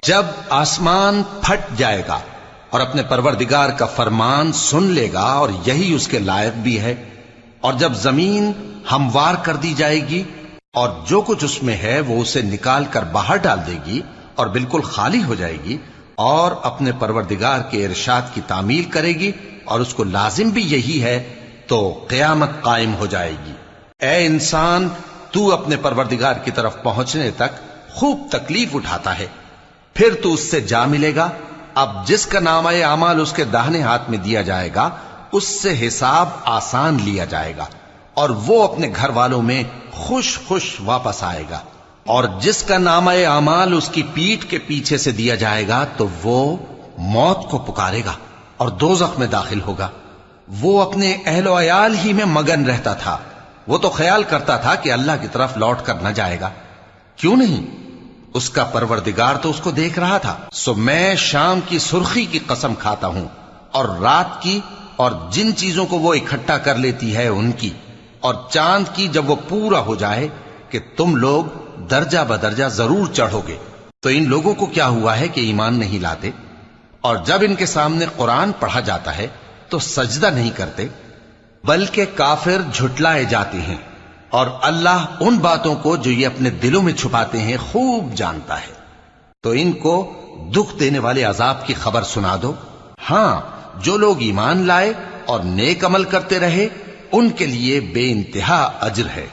جب آسمان پھٹ جائے گا اور اپنے پروردگار کا فرمان سن لے گا اور یہی اس کے لائق بھی ہے، اور جب زمین ہموار کر دی جائے گی اور جو کچھ اس میں ہے وہ اسے نکال کر باہر ڈال دے گی اور بالکل خالی ہو جائے گی اور اپنے پروردگار کے ارشاد کی تعمیل کرے گی اور اس کو لازم بھی یہی ہے، تو قیامت قائم ہو جائے گی۔ اے انسان، تو اپنے پروردگار کی طرف پہنچنے تک خوب تکلیف اٹھاتا ہے، پھر تو اس سے جا ملے گا۔ اب جس کا نامہ اعمال اس کے داہنے ہاتھ میں دیا جائے گا اس سے حساب آسان لیا جائے گا اور وہ اپنے گھر والوں میں خوش خوش واپس آئے گا، اور جس کا نامہ اعمال اس کی پیٹھ کے پیچھے سے دیا جائے گا تو وہ موت کو پکارے گا اور دوزخ میں داخل ہوگا۔ وہ اپنے اہل و عیال ہی میں مگن رہتا تھا، وہ تو خیال کرتا تھا کہ اللہ کی طرف لوٹ کر نہ جائے گا، کیوں نہیں؟ اس کا پروردگار تو اس کو دیکھ رہا تھا۔ سو میں شام کی سرخی کی قسم کھاتا ہوں اور رات کی اور جن چیزوں کو وہ اکٹھا کر لیتی ہے ان کی، اور چاند کی جب وہ پورا ہو جائے کہ تم لوگ درجہ بدرجہ ضرور چڑھو گے۔ تو ان لوگوں کو کیا ہوا ہے کہ ایمان نہیں لاتے، اور جب ان کے سامنے قرآن پڑھا جاتا ہے تو سجدہ نہیں کرتے، بلکہ کافر جھٹلائے جاتے ہیں، اور اللہ ان باتوں کو جو یہ اپنے دلوں میں چھپاتے ہیں خوب جانتا ہے۔ تو ان کو دکھ دینے والے عذاب کی خبر سنا دو۔ ہاں، جو لوگ ایمان لائے اور نیک عمل کرتے رہے ان کے لیے بے انتہا اجر ہے۔